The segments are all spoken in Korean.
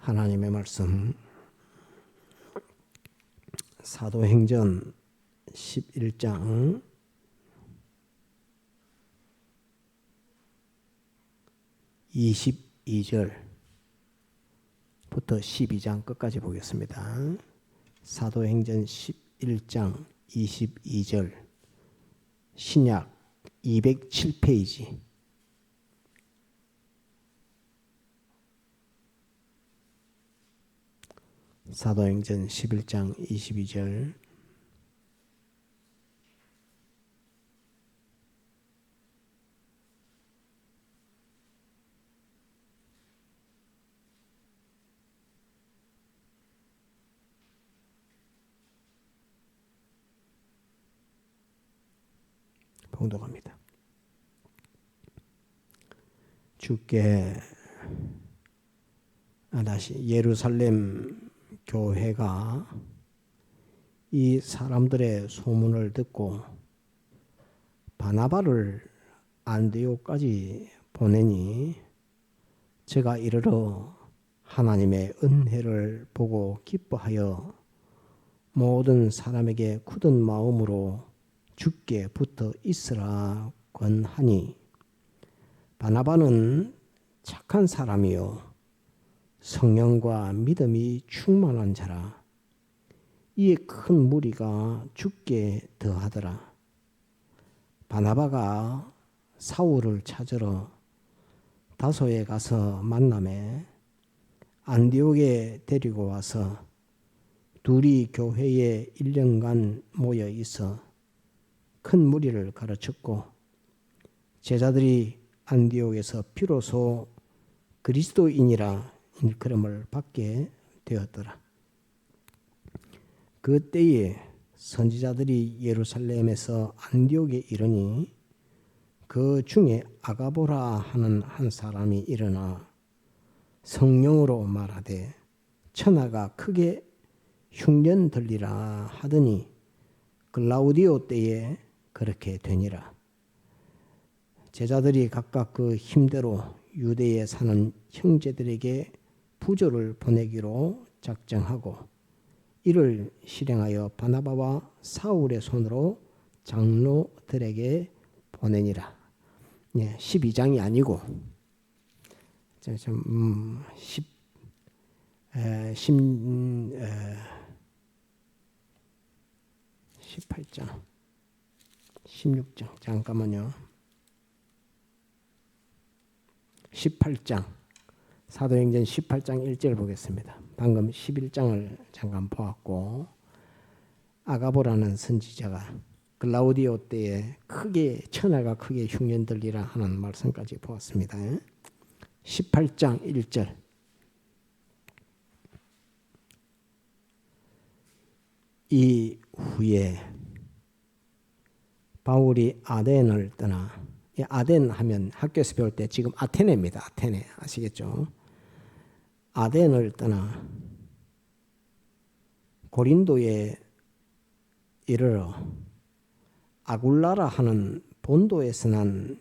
하나님의 말씀 사도행전 11장 22절부터 12장 끝까지 보겠습니다. 사도행전 11장 22절 신약 207페이지 사도행전 11장 22절 봉독합니다. 주께 다시 예루살렘 교회가 이 사람들의 소문을 듣고 바나바를 안디옥까지 보내니 제가 이르러 하나님의 은혜를 보고 기뻐하여 모든 사람에게 굳은 마음으로 주께 붙어 있으라 권하니 바나바는 착한 사람이요 성령과 믿음이 충만한 자라. 이에 큰 무리가 주께 더하더라. 바나바가 사울을 찾으러 다소에 가서 만나매 안디옥에 데리고 와서 둘이 교회에 1년간 모여 있어 큰 무리를 가르쳤고 제자들이 안디옥에서 비로소 그리스도인이라 일컬음을 받게 되었더라. 그때에 선지자들이 예루살렘에서 안디옥에 이르니 그 중에 아가보라 하는 한 사람이 일어나 성령으로 말하되 천하가 크게 흉년 들리라 하더니 글라우디오 때에 그렇게 되니라. 제자들이 각각 그 힘대로 유대에 사는 형제들에게 부조를 보내기로 작정하고 이를 실행하여 바나바와 사울의 손으로 장로들에게 보내니라. 12장이 아니고 18장 16장 잠깐만요. 18장 사도행전 18장 1절 보겠습니다. 방금 11장을 잠깐 보았고 아가보라는 선지자가 글라우디오 때에 천하가 크게 흉년들리라 하는 말씀까지 보았습니다. 18장 1절 이 후에 바울이 아덴을 떠나 아덴 하면 학교에서 배울 때 지금 아테네입니다. 아테네 아시겠죠? 아덴을 떠나 고린도에 이르러 아굴라라 하는 본도에서 난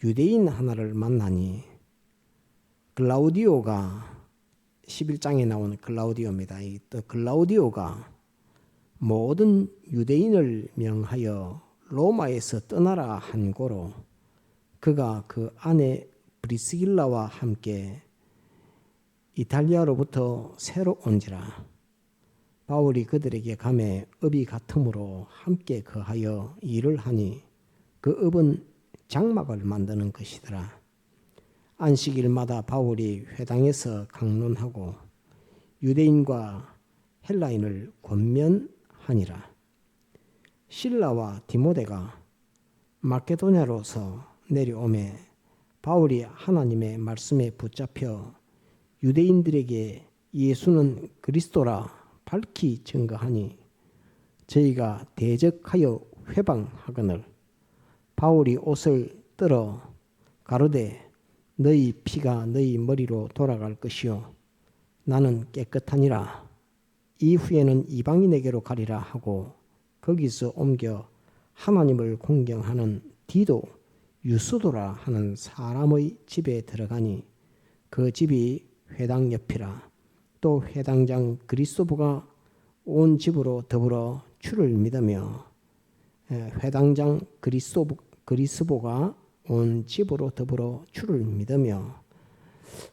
유대인 하나를 만나니 글라우디오가 11장에 나오는 글라우디오입니다. 이 글라우디오가 모든 유대인을 명하여 로마에서 떠나라 한 고로 그가 그 아내 브리스길라와 함께 이탈리아로부터 새로 온지라. 바울이 그들에게 감에 업이 같으므로 함께 거하여 일을 하니 그 업은 장막을 만드는 것이더라. 안식일마다 바울이 회당에서 강론하고 유대인과 헬라인을 권면하니라. 실라와 디모데가 마케도냐로서 내려오매 바울이 하나님의 말씀에 붙잡혀 유대인들에게 예수는 그리스도라 밝히 증거하니 저희가 대적하여 회방하거늘 바울이 옷을 떨어 가로되 너희 피가 너희 머리로 돌아갈 것이요 나는 깨끗하니라. 이후에는 이방인에게로 가리라 하고 거기서 옮겨 하나님을 공경하는 디도 유스도라 하는 사람의 집에 들어가니 그 집이 회당 옆이라. 또 회당장 그리스도보가 온 집으로 더불어 주를 믿으며 회당장 그리스도보가 온 집으로 더불어 주를 믿으며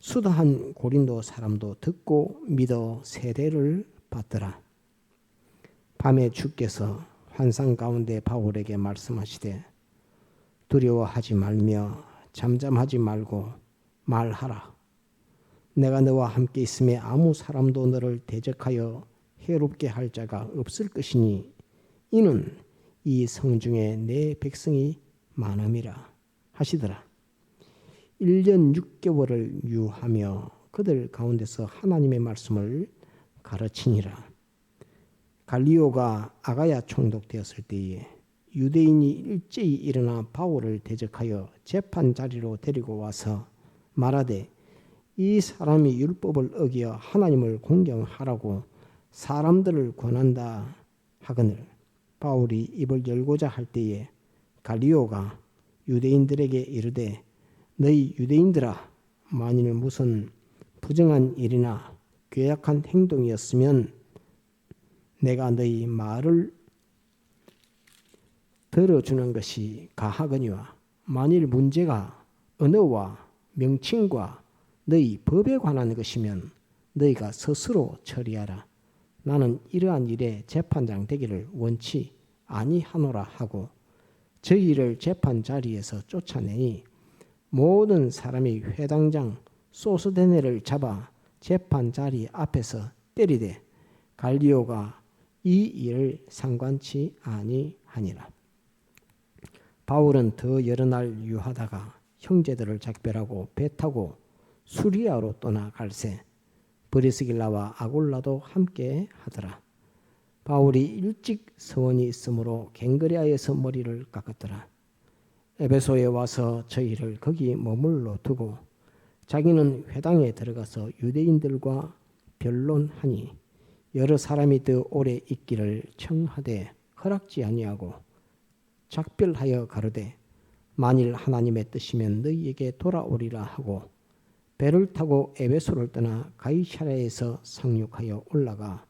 수다한 고린도 사람도 듣고 믿어 세례를 받더라. 밤에 주께서 환상 가운데 바울에게 말씀하시되 두려워하지 말며 잠잠하지 말고 말하라. 내가 너와 함께 있음에 아무 사람도 너를 대적하여 해롭게 할 자가 없을 것이니 이는 이 성중에 내 백성이 많음이라 하시더라. 1년 6개월을 유하며 그들 가운데서 하나님의 말씀을 가르치니라. 갈리오가 아가야 총독되었을 때에 유대인이 일제히 일어나 바울을 대적하여 재판 자리로 데리고 와서 말하되 이 사람이 율법을 어기어 하나님을 공경하라고 사람들을 권한다 하거늘 바울이 입을 열고자 할 때에 갈리오가 유대인들에게 이르되 너희 유대인들아 만일 무슨 부정한 일이나 괴악한 행동이었으면 내가 너희 말을 들어주는 것이 가하거니와 만일 문제가 언어와 명칭과 너희 법에 관한 것이면 너희가 스스로 처리하라. 나는 이러한 일에 재판장 되기를 원치 아니하노라 하고 저희를 재판 자리에서 쫓아내니 모든 사람이 회당장 소스데네를 잡아 재판 자리 앞에서 때리되 갈리오가 이 일을 상관치 아니하니라. 바울은 더 여러 날 유하다가 형제들을 작별하고 배 타고 수리아로 떠나갈새 브리스길라와 아골라도 함께 하더라. 바울이 일찍 서원이 있으므로 갱그레아에서 머리를 깎았더라. 에베소에 와서 저희를 거기 머물러 두고 자기는 회당에 들어가서 유대인들과 변론하니 여러 사람이 더 오래 있기를 청하되 허락지 아니하고 작별하여 가로되 만일 하나님의 뜻이면 너희에게 돌아오리라 하고 배를 타고 에베소를 떠나 가이사랴에서 상륙하여 올라가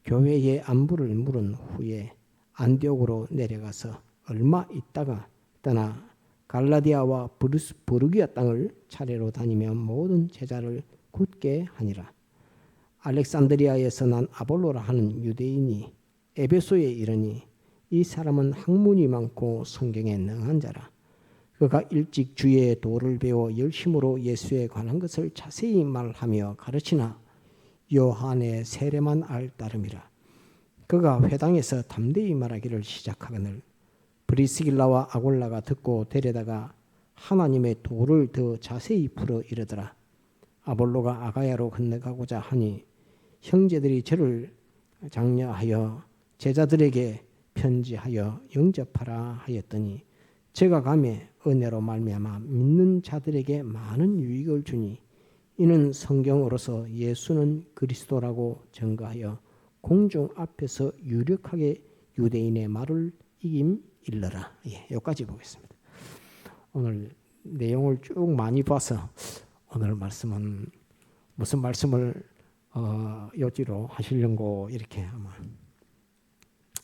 교회의 안부를 물은 후에 안디옥으로 내려가서 얼마 있다가 떠나 갈라디아와 부르기아 땅을 차례로 다니며 모든 제자를 굳게 하니라. 알렉산드리아에서 난 아볼로라 하는 유대인이 에베소에 이르니 이 사람은 학문이 많고 성경에 능한 자라. 그가 일찍 주의 도를 배워 열심으로 예수에 관한 것을 자세히 말하며 가르치나 요한의 세례만 알 따름이라. 그가 회당에서 담대히 말하기를 시작하거늘 브리스길라와 아골라가 듣고 데려다가 하나님의 도를 더 자세히 풀어 이르더라. 아볼로가 아가야로 건너가고자 하니 형제들이 저를 장려하여 제자들에게 편지하여 영접하라 하였더니 제가 가매 은혜로 말미암아 믿는 자들에게 많은 유익을 주니 이는 성경으로서 예수는 그리스도라고 증거하여 공중 앞에서 유력하게 유대인의 말을 이김일러라. 여기까지 보겠습니다. 오늘 내용을 쭉 많이 봐서 오늘 말씀은 무슨 말씀을 요지로 하시려고 이렇게 아마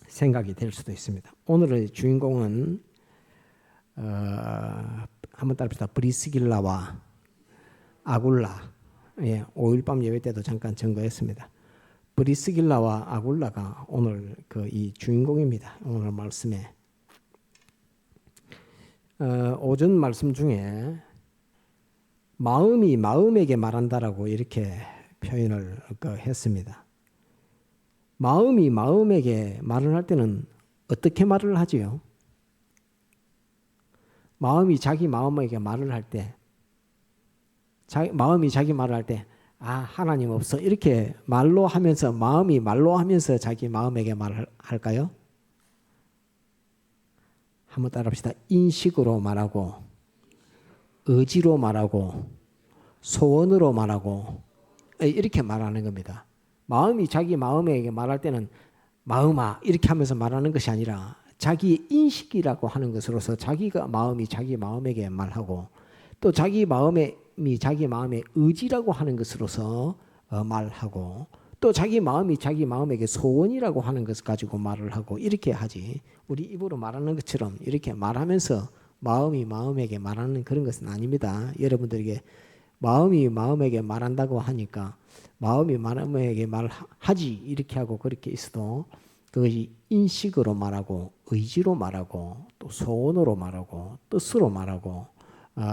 생각이 될 수도 있습니다. 오늘의 주인공은 한번 따라합시다. 브리스길라와 아굴라. 5.18 예배 때도 잠깐 증거했습니다. 브리스길라와 아굴라가 오늘 이 주인공입니다. 오늘 말씀에 오전 말씀 중에 마음이 마음에게 말한다라고 이렇게 표현을 했습니다. 마음이 마음에게 말을 할 때는 어떻게 말을 하지요? 마음이 자기 마음에게 말을 할 때, 마음이 자기 말을 할 때, 하나님 없어. 이렇게 말로 하면서, 마음이 말로 하면서 자기 마음에게 말을 할까요? 한번 따라합시다. 인식으로 말하고, 의지로 말하고, 소원으로 말하고, 이렇게 말하는 겁니다. 마음이 자기 마음에게 말할 때는 마음아 이렇게 하면서 말하는 것이 아니라 자기의 인식이라고 하는 것으로서 자기가 마음이 자기 마음에게 말하고 또 자기 마음이 자기 마음의 의지라고 하는 것으로서 말하고 또 자기 마음이 자기 마음에게 소원이라고 하는 것을 가지고 말을 하고 이렇게 하지. 우리 입으로 말하는 것처럼 이렇게 말하면서 마음이 마음에게 말하는 그런 것은 아닙니다. 여러분들에게 마음이 마음에게 말한다고 하니까 마음이 마음에게 말하지 이렇게 하고 그렇게 있어도 그것이 인식으로 말하고 의지로 말하고 또 소원으로 말하고 뜻으로 말하고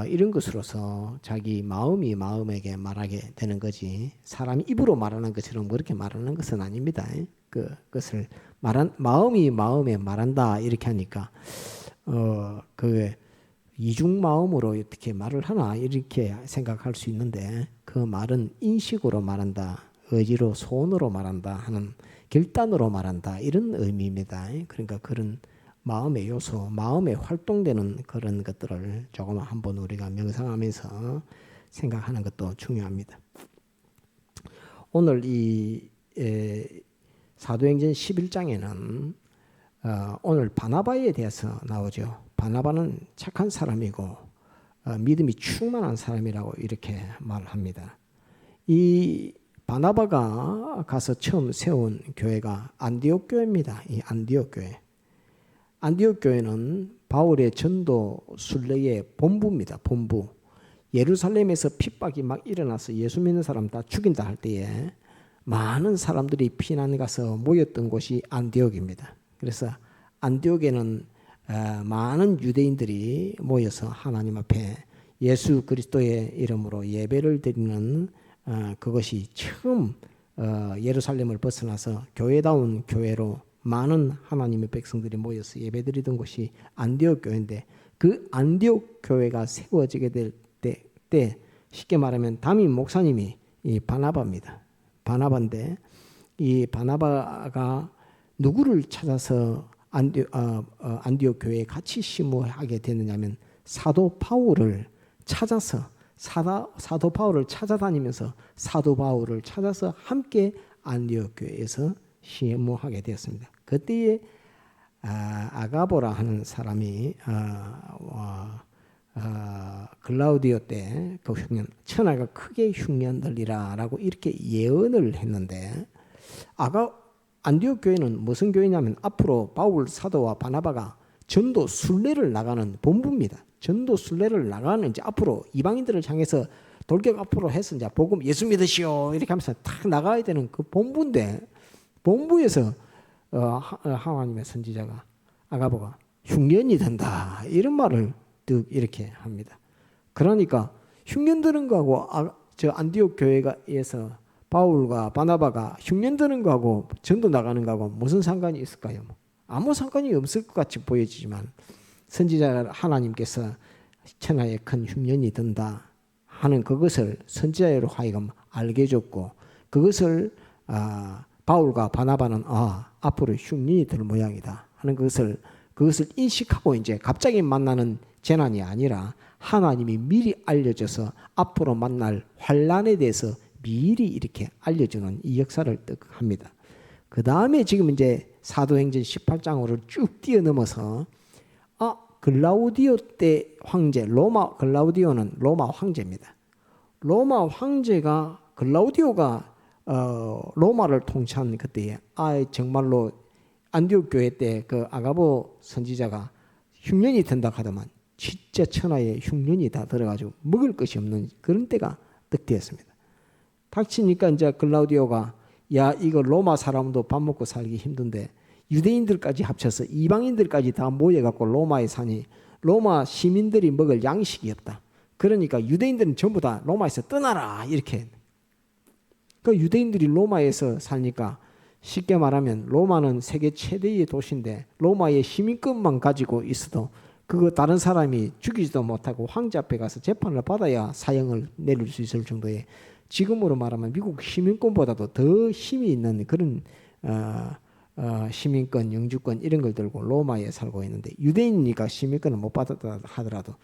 이런 것으로서 자기 마음이 마음에게 말하게 되는 거지 사람이 입으로 말하는 것처럼 그렇게 말하는 것은 아닙니다. 그것을 마음이 마음에 말한다 이렇게 하니까 그 이중 마음으로 어떻게 말을 하나 이렇게 생각할 수 있는데 그 말은 인식으로 말한다, 의지로 소원으로 말한다 하는 결단으로 말한다 이런 의미입니다. 그러니까 그런 마음의 요소, 마음에 활동되는 그런 것들을 조금 한번 우리가 명상하면서 생각하는 것도 중요합니다. 오늘 이 사도행전 11장에는 오늘 바나바에 대해서 나오죠. 바나바는 착한 사람이고 믿음이 충만한 사람이라고 이렇게 말합니다. 이 바나바가 가서 처음 세운 교회가 안디옥 교회입니다. 이 안디옥 교회. 안디옥 교회는 바울의 전도 순례의 본부입니다. 본부. 예루살렘에서 핍박이 막 일어나서 예수 믿는 사람 다 죽인다 할 때에 많은 사람들이 피난 가서 모였던 곳이 안디옥입니다. 그래서 안디옥에는 많은 유대인들이 모여서 하나님 앞에 예수 그리스도의 이름으로 예배를 드리는 그것이 처음 예루살렘을 벗어나서 교회다운 교회로 많은 하나님의 백성들이 모여서 예배드리던 곳이 안디옥 교회인데 그 안디옥 교회가 세워지게 될 때 쉽게 말하면 담임 목사님이 이 바나바입니다. 바나바인데 이 바나바가 누구를 찾아서 안디옥 교회에 같이 심호하게 됐느냐면 사도 바울을 찾아서 사도 바울을 찾아다니면서 사도 바울을 찾아서 함께 안디옥 교회에서 심호하게 되었습니다. 그때에 아가보라 하는 사람이 글라우디오 때 그 흉년 천하가 크게 흉년들리라라고 이렇게 예언을 했는데 안디옥 교회는 무슨 교회냐면 앞으로 바울 사도와 바나바가 전도 순례를 나가는 본부입니다. 전도 순례를 나가는 이제 앞으로 이방인들을 향해서 돌격 앞으로 해서 이제 복음 예수 믿으시오 이렇게 하면서 탁 나가야 되는 그 본부인데 본부에서 하나님의 선지자가 아가보가 흉년이 된다 이런 말을 뚝 이렇게 합니다. 그러니까 흉년 드는 거하고 저 안디옥 교회에서 바울과 바나바가 흉년 드는 거하고 전도 나가는 거하고 무슨 상관이 있을까요? 아무 상관이 없을 것 같이 보여지지만 선지자 하나님께서 천하에 큰 흉년이 든다 하는 그것을 선지자로 하여금 알게 해줬고 그것을 바울과 바나바는 앞으로 흉년이 들 모양이다 하는 그것을 인식하고 이제 갑자기 만나는 재난이 아니라 하나님이 미리 알려줘서 앞으로 만날 환난에 대해서 미리 이렇게 알려주는 이 역사를 뜻합니다. 그 다음에 지금 이제 사도행전 18장으로 쭉 뛰어넘어서 글라우디오 때 황제 글라우디오는 로마 황제입니다. 로마 황제가 글라우디오가 로마를 통치한 그때에 정말로 안디옥 교회 때 그 아가보 선지자가 흉년이 된다 하더만 진짜 천하에 흉년이 다 들어가지고 먹을 것이 없는 그런 때가 득되었습니다. 닥치니까 이제 글라우디오가 이거 로마 사람도 밥 먹고 살기 힘든데 유대인들까지 합쳐서 이방인들까지 다 모여갖고 로마에 사니 로마 시민들이 먹을 양식이 없다. 그러니까 유대인들은 전부 다 로마에서 떠나라 이렇게. 그 유대인들이 로마에서 살니까 쉽게 말하면 로마는 세계 최대의 도시인데 로마의 시민권만 가지고 있어도 그거 다른 사람이 죽이지도 못하고 황제 앞에 가서 재판을 받아야 사형을 내릴 수 있을 정도의 지금으로 말하면 미국 시민권보다도 더 힘이 있는 그런 시민권, 영주권 이런 걸 들고 로마에 살고 있는데 유대인이니까 시민권을 못 받았다 하더라도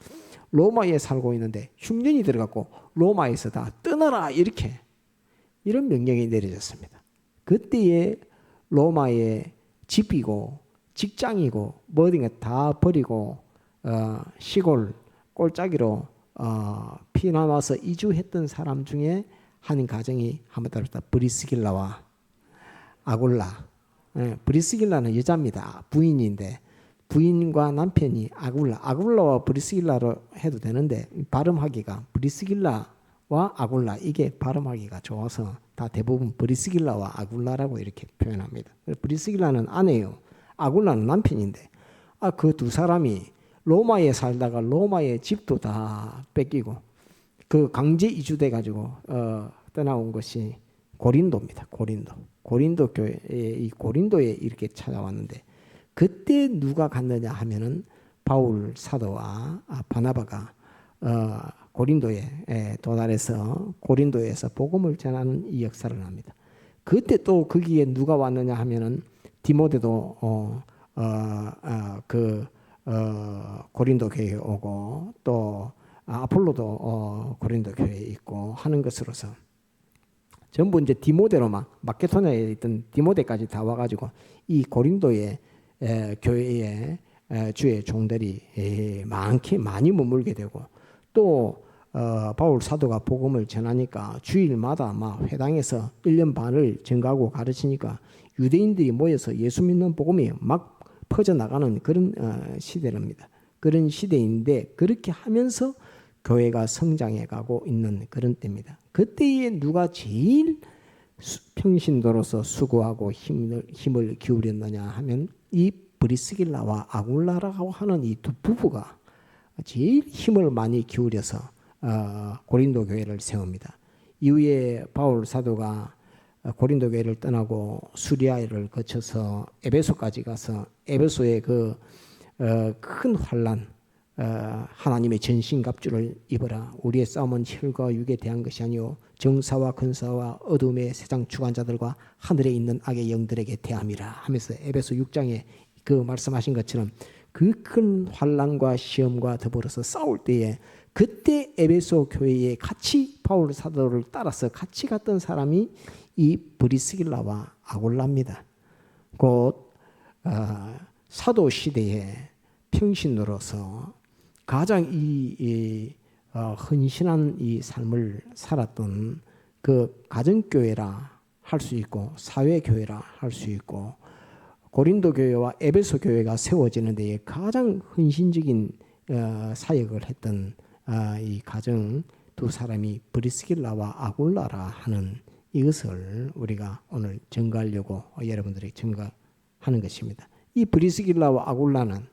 로마에 살고 있는데 흉년이 들어갔고 로마에서 다 떠나라 이런 명령이 내려졌습니다. 그때에 로마의 집이고 직장이고 모든 것 다 버리고 시골 꼴짜기로 피난 와서 이주했던 사람 중에 한 가정이 한번 따르다 브리스길라와 아굴라. 브리스길라는 여자입니다. 부인인데 부인과 남편이 아굴라와 브리스길라로 해도 되는데 발음하기가 브리스길라와 아굴라 이게 발음하기가 좋아서 다 대부분 브리스길라와 아굴라라고 이렇게 표현합니다. 브리스길라는 아내요. 아굴라는 남편인데 그 두 사람이 로마에 살다가 로마의 집도 다 뺏기고 그 강제 이주돼 가지고 떠나온 것이 고린도입니다. 고린도 교회 이 고린도에 이렇게 찾아왔는데 그때 누가 갔느냐 하면은 바울 사도와 바나바가 고린도에 도달해서 고린도에서 복음을 전하는 이 역사를 합니다. 그때 또 거기에 누가 왔느냐 하면은 디모데도 고린도 교회에 오고 또 아폴로도 고린도 교회에 있고 하는 것으로서 전부 이제 디모데로 마케도냐에 있던 디모데까지 다 와가지고 이 고린도의 교회에 주의 종들이 많이 머물게 되고 또 바울 사도가 복음을 전하니까 주일마다 회당에서 1년 반을 전가하고 가르치니까 유대인들이 모여서 예수 믿는 복음이 막 퍼져나가는 그런 시대랍니다. 그런 시대인데 그렇게 하면서 교회가 성장해 가고 있는 그런 때입니다. 그때에 누가 제일 평신도로서 수고하고 힘을 기울였느냐 하면 이 브리스길라와 아굴라라고 하는 이 두 부부가 제일 힘을 많이 기울여서 고린도 교회를 세웁니다. 이후에 바울 사도가 고린도 교회를 떠나고 수리아를 거쳐서 에베소까지 가서 에베소의 그 큰 환난 하나님의 전신갑주를 입어라. 우리의 싸움은 혈과 육에 대한 것이 아니요 정사와 근사와 어둠의 세상 주관자들과 하늘에 있는 악의 영들에게 대함이라 하면서 에베소 6장에 그 말씀하신 것처럼 그 큰 환난과 시험과 더불어서 싸울 때에 그때 에베소 교회에 같이 바울 사도를 따라서 같이 갔던 사람이 이 브리스길라와 아굴라입니다. 곧 사도 시대에 평신으로서 가장 헌신한 이 삶을 살았던 그 가정교회라 할 수 있고 사회교회라 할 수 있고 고린도 교회와 에베소 교회가 세워지는 데에 가장 헌신적인 사역을 했던 이 가정 두 사람이 브리스길라와 아굴라라 하는 이것을 우리가 오늘 증거하려고 여러분들에게 증거하는 것입니다. 이 브리스길라와 아굴라는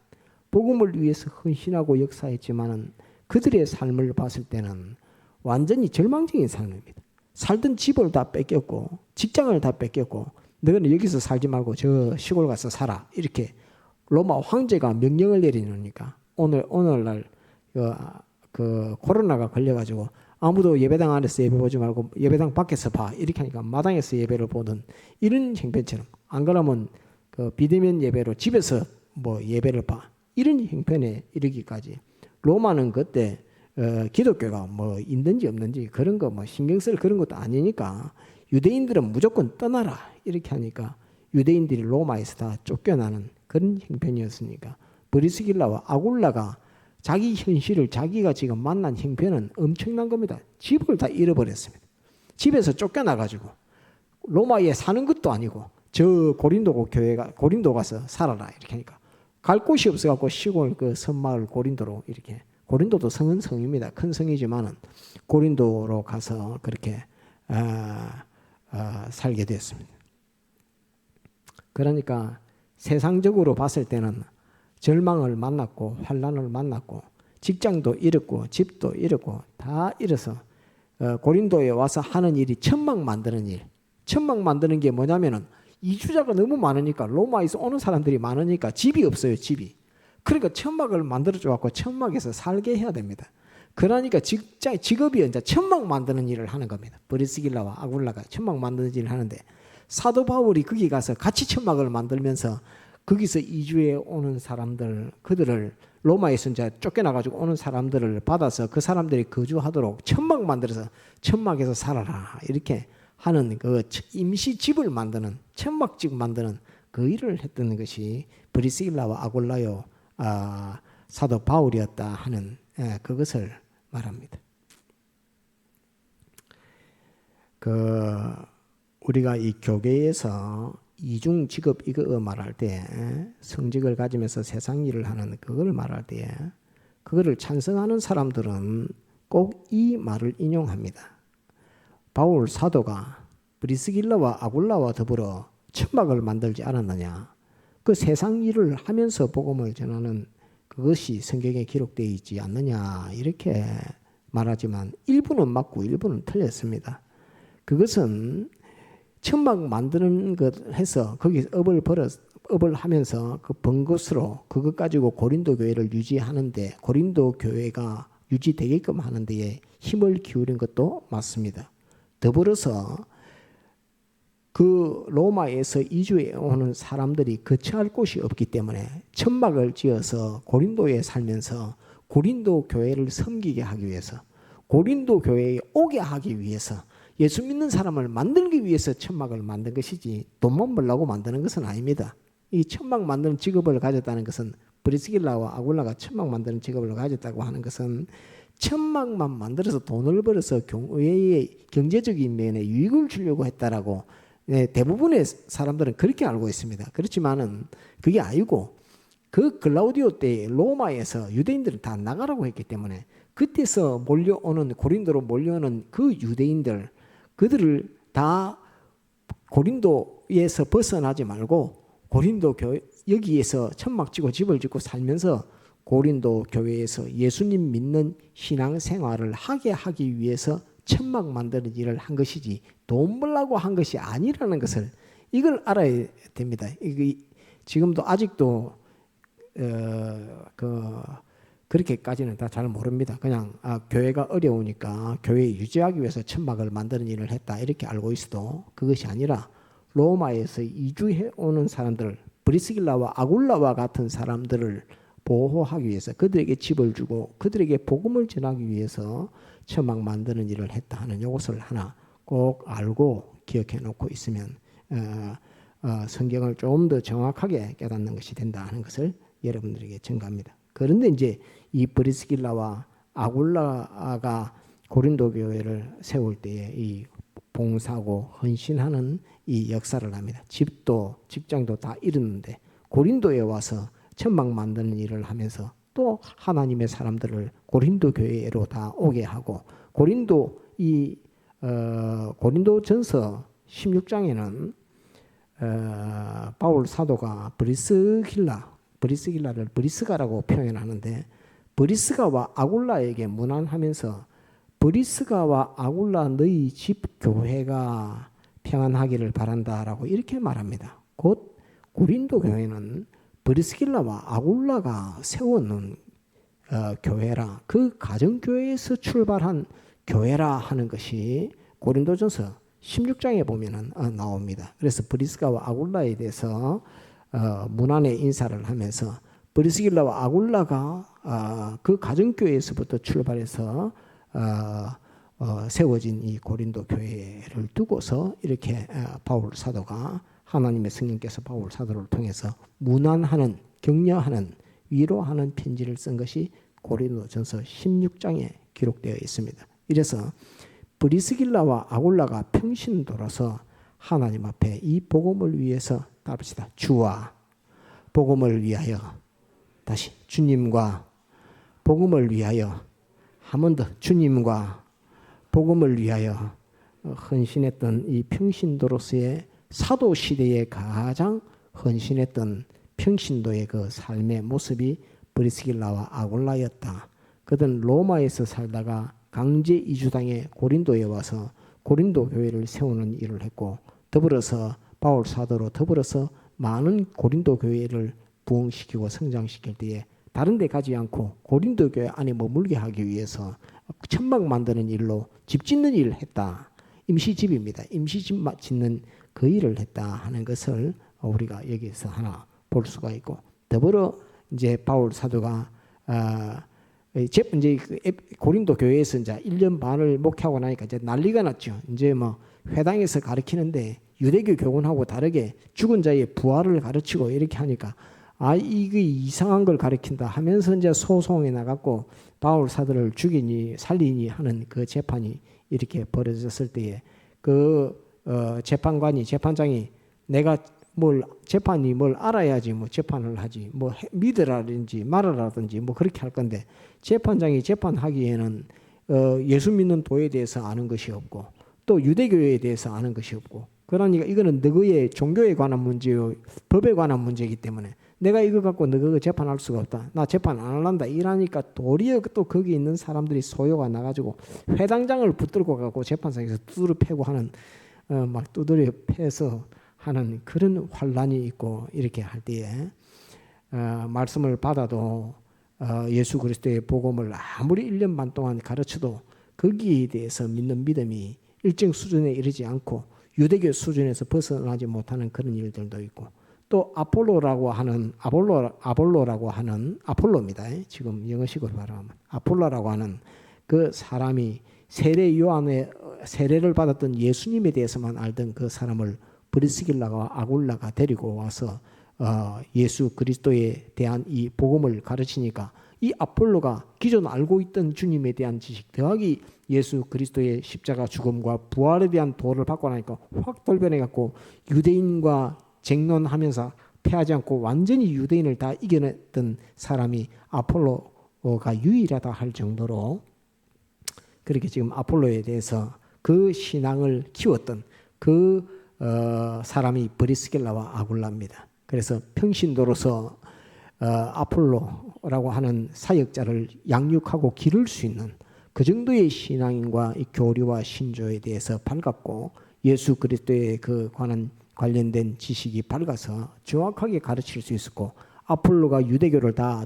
복음을 위해서 헌신하고 역사했지만은 그들의 삶을 봤을 때는 완전히 절망적인 삶입니다. 살던 집을 다 뺏겼고 직장을 다 뺏겼고 너는 여기서 살지 말고 저 시골 가서 살아 이렇게 로마 황제가 명령을 내리니까 오늘날 그 코로나가 걸려가지고 아무도 예배당 안에서 예배 보지 말고 예배당 밖에서 봐 이렇게 하니까 마당에서 예배를 보던 이런 형편처럼 안 그러면 그 비대면 예배로 집에서 예배를 봐 이런 형편에 이르기까지 로마는 그때 기독교가 있는지 없는지 그런 거 신경 쓸 그런 것도 아니니까 유대인들은 무조건 떠나라 이렇게 하니까 유대인들이 로마에서 다 쫓겨나는 그런 형편이었으니까 브리스길라와 아굴라가 자기 현실을 자기가 지금 만난 형편은 엄청난 겁니다. 집을 다 잃어버렸습니다. 집에서 쫓겨나가지고 로마에 사는 것도 아니고 저 고린도 가서 살아라 이렇게 하니까 갈 곳이 없어갖고 시골 그 섬마을 고린도로 이렇게 고린도도 성은 성입니다. 큰 성이지만은 고린도로 가서 그렇게 살게 됐습니다. 그러니까 세상적으로 봤을 때는 절망을 만났고 환난을 만났고 직장도 잃었고 집도 잃었고 다 잃어서 고린도에 와서 하는 일이 천막 만드는 일. 천막 만드는 게 뭐냐면은 이주자가 너무 많으니까 로마에서 오는 사람들이 많으니까 집이 없어요. 집이. 그러니까 천막을 만들어줘 갖고 천막에서 살게 해야 됩니다. 그러니까 직업이 이제 천막 만드는 일을 하는 겁니다. 브리스길라와 아굴라가 천막 만드는 일을 하는데 사도 바울이 거기 가서 같이 천막을 만들면서 거기서 이주해 오는 사람들 그들을 로마에서 이제 쫓겨나가지고 오는 사람들을 받아서 그 사람들이 거주하도록 천막 만들어서 천막에서 살아라 이렇게 하는 그 임시 집을 만드는 천막집 만드는 그 일을 했던 것이 브리스길라와 아굴라요 사도 바울이었다 하는 그것을 말합니다. 우리가 이 교계에서 이중 직업 이거 말할 때 성직을 가지면서 세상 일을 하는 그걸 말할 때 그거를 찬성하는 사람들은 꼭 이 말을 인용합니다. 바울 사도가 브리스길라와 아굴라와 더불어 천막을 만들지 않았느냐. 그 세상 일을 하면서 복음을 전하는 그것이 성경에 기록되어 있지 않느냐 이렇게 말하지만 일부는 맞고 일부는 틀렸습니다. 그것은 천막 만드는 것 해서 거기 업을 하면서 그 번 것으로 그것 가지고 고린도 교회를 유지하는데 고린도 교회가 유지되게끔 하는 데에 힘을 기울인 것도 맞습니다. 더불어서 그 로마에서 이주해 오는 사람들이 거처할 곳이 없기 때문에 천막을 지어서 고린도에 살면서 고린도 교회를 섬기게 하기 위해서 고린도 교회에 오게 하기 위해서 예수 믿는 사람을 만들기 위해서 천막을 만든 것이지 돈만 벌려고 만드는 것은 아닙니다. 이 천막 만드는 직업을 가졌다는 것은 브리스길라와 아굴라가 천막 만드는 직업을 가졌다고 하는 것은 천막만 만들어서 돈을 벌어서 교회의 경제적인 면에 유익을 주려고 했다라고 대부분의 사람들은 그렇게 알고 있습니다. 그렇지만은 그게 아니고 그 글라우디오 때 로마에서 유대인들은 다 나가라고 했기 때문에 그때서 몰려오는 고린도로 몰려오는 그 유대인들 그들을 다 고린도에서 벗어나지 말고 고린도 교회 여기에서 천막 지고 집을 짓고 살면서 고린도 교회에서 예수님 믿는 신앙생활을 하게 하기 위해서 천막 만드는 일을 한 것이지 돈 벌라고 한 것이 아니라는 것을 이걸 알아야 됩니다. 지금도 아직도 그렇게까지는 다 잘 모릅니다. 그냥 교회가 어려우니까 교회 유지하기 위해서 천막을 만드는 일을 했다 이렇게 알고 있어도 그것이 아니라 로마에서 이주해 오는 사람들 브리스길라와 아굴라와 같은 사람들을 보호하기 위해서 그들에게 집을 주고 그들에게 복음을 전하기 위해서 천막 만드는 일을 했다 하는 이것을 하나 꼭 알고 기억해 놓고 있으면 성경을 좀 더 정확하게 깨닫는 것이 된다 하는 것을 여러분들에게 증가합니다. 그런데 이제 이 브리스길라와 아굴라가 고린도 교회를 세울 때에 이 봉사하고 헌신하는 이 역사를 합니다. 집도 직장도 다 잃었는데 고린도에 와서 천막 만드는 일을 하면서 또 하나님의 사람들을 고린도 교회로 다 오게 하고 고린도전서 16장에는 바울 사도가 브리스길라를 브리스가라고 표현하는데 브리스가와 아굴라에게 문안하면서 브리스가와 아굴라 너희 집 교회가 평안하기를 바란다라고 이렇게 말합니다. 곧 고린도 교회는 브리스길라와 아굴라가 세워놓은 교회라 그 가정교회에서 출발한 교회라 하는 것이 고린도전서 16장에 보면 나옵니다. 그래서 브리스가와 아굴라에 대해서 문안의 인사를 하면서 브리스길라와 아굴라가 그 가정교회에서부터 출발해서 세워진 이 고린도 교회를 두고서 이렇게 바울 사도가 하나님의 성령께서 바울 사도를 통해서 문안하는 격려하는 위로하는 편지를 쓴 것이 고린도전서 16장에 기록되어 있습니다. 이래서 브리스길라와 아굴라가 평신도로서 하나님 앞에 이 복음을 위해서 따릅시다. 주와 복음을 위하여 다시 주님과 복음을 위하여 한 번 더 주님과 복음을 위하여 헌신했던 이 평신도로서의 사도 시대에 가장 헌신했던 평신도의 그 삶의 모습이 브리스길라와 아굴라였다. 그들은 로마에서 살다가 강제 이주당해 고린도에 와서 고린도 교회를 세우는 일을 했고 더불어서 바울 사도로 더불어서 많은 고린도 교회를 부흥시키고 성장시킬 때에 다른 데 가지 않고 고린도 교회 안에 머물게 하기 위해서 천막 만드는 일로 집 짓는 일을 했다. 임시집입니다. 임시집 짓는 그 일을 했다 하는 것을 우리가 여기서 하나 볼 수가 있고 더불어 이제 바울 사도가 이제 고린도 교회에서 이제 1년 반을 목회하고 나니까 이제 난리가 났죠. 이제 뭐 회당에서 가르치는데 유대교 교훈하고 다르게 죽은 자의 부활을 가르치고 이렇게 하니까 이게 이상한 걸 가르친다 하면서 이제 소송에 나갔고 바울 사도를 죽이니 살리니 하는 그 재판이 이렇게 벌어졌을 때에 재판장이 내가 재판이 뭘 알아야지 재판을 하지 믿으라든지 말아라든지 그렇게 할 건데, 재판장이 재판하기에는 예수 믿는 도에 대해서 아는 것이 없고 또 유대교에 대해서 아는 것이 없고, 그러니까 이거는 너의 종교에 관한 문제요, 법에 관한 문제이기 때문에 내가 이거 갖고 너가 재판할 수가 없다. 나 재판 안 할란다. 이러니까 도리어 또 거기 있는 사람들이 소요가 나가지고 회당장을 붙들고 가고 재판장에서 두드려 패고 하는 막 두드려 패서 하는 그런 환란이 있고, 이렇게 할 때에 말씀을 받아도 예수 그리스도의 복음을 아무리 1년 반 동안 가르쳐도 거기에 대해서 믿는 믿음이 일정 수준에 이르지 않고 유대교 수준에서 벗어나지 못하는 그런 일들도 있고, 또 아폴로라고 하는 아폴로입니다. 지금 영어식으로 말하면 아폴로라고 하는 그 사람이 세례 요한의 세례를 받았던 예수님에 대해서만 알던 그 사람을 브리스길라와 아굴라가 데리고 와서 예수 그리스도에 대한 이 복음을 가르치니까, 이 아폴로가 기존 알고 있던 주님에 대한 지식 더하기 예수 그리스도의 십자가 죽음과 부활에 대한 도를 받고 나니까 확 돌변해 갖고 유대인과 쟁론하면서 패하지 않고 완전히 유대인을 다 이겨냈던 사람이 아폴로가 유일하다 할 정도로, 그렇게 지금 아폴로에 대해서 그 신앙을 키웠던 그 사람이 브리스길라와 아굴라입니다. 그래서 평신도로서 아폴로라고 하는 사역자를 양육하고 기를 수 있는 그 정도의 신앙인과 이 교리와 신조에 대해서 밝았고, 예수 그리스도에 관련된 지식이 밝아서 정확하게 가르칠 수 있었고, 아폴로가 유대교를 다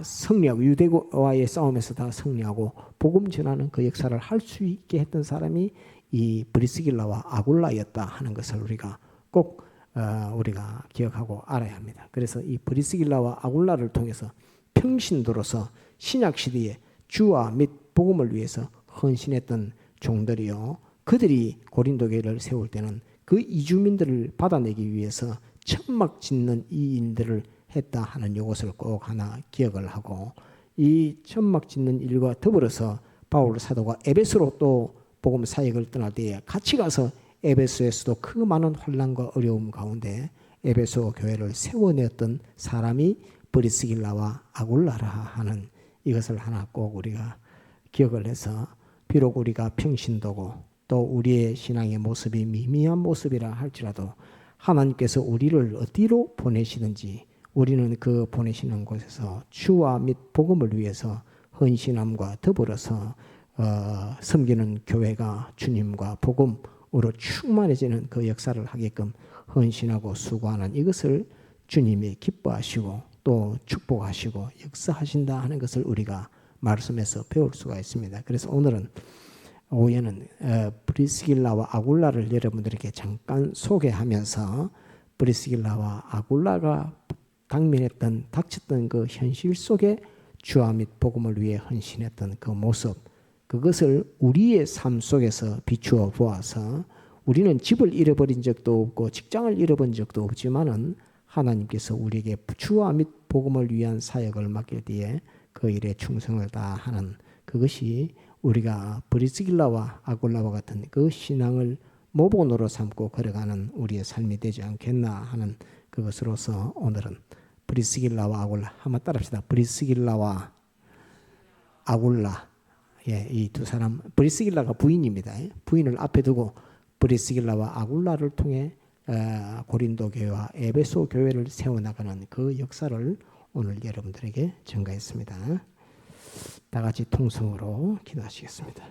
승리하고 유대교와의 싸움에서 다 승리하고 복음 전하는 그 역사를 할 수 있게 했던 사람이 이 브리스길라와 아굴라였다 하는 것을 우리가 꼭 우리가 기억하고 알아야 합니다. 그래서 이 브리스길라와 아굴라를 통해서 평신도로서 신약 시대에 주와 및 복음을 위해서 헌신했던 종들이요, 그들이 고린도 교회를 세울 때는 그 이주민들을 받아내기 위해서 천막 짓는 이 일들을 했다 하는 이것을 꼭 하나 기억을 하고, 이 천막 짓는 일과 더불어서 바울 사도가 에베소로 또 복음 사역을 떠날 때에 같이 가서 에베소에서도 그 많은 환난과 어려움 가운데 에베소 교회를 세워내었던 사람이 브리스길라와 아굴라라 하는 이것을 하나 꼭 우리가 기억을 해서, 비록 우리가 평신도고 또 우리의 신앙의 모습이 미미한 모습이라 할지라도 하나님께서 우리를 어디로 보내시든지 우리는 그 보내시는 곳에서 주와 및 복음을 위해서 헌신함과 더불어서 섬기는 교회가 주님과 복음으로 충만해지는 그 역사를 하게끔 헌신하고 수고하는 이것을 주님이 기뻐하시고 또 축복하시고 역사하신다 하는 것을 우리가 말씀에서 배울 수가 있습니다. 그래서 오늘은 오후에는 브리스길라와 아굴라를 여러분들에게 잠깐 소개하면서 브리스길라와 아굴라가 닥쳤던 그 현실 속에 주와 및 복음을 위해 헌신했던 그 모습, 그것을 우리의 삶 속에서 비추어 보아서, 우리는 집을 잃어버린 적도 없고 직장을 잃어버린 적도 없지만은 하나님께서 우리에게 주와 및 복음을 위한 사역을 맡길 때에 그 일에 충성을 다하는 그것이 우리가 브리스길라와 아굴라와 같은 그 신앙을 모본으로 삼고 걸어가는 우리의 삶이 되지 않겠나 하는 그것으로서 오늘은 브리스길라와 아굴라 한번 따라합시다. 브리스길라와 아굴라, 이 두 사람, 브리스길라가 부인입니다. 부인을 앞에 두고 브리스길라와 아굴라를 통해 고린도 교회와 에베소 교회를 세워나가는 그 역사를 오늘 여러분들에게 전가했습니다. 다 같이 통성으로 기도하시겠습니다.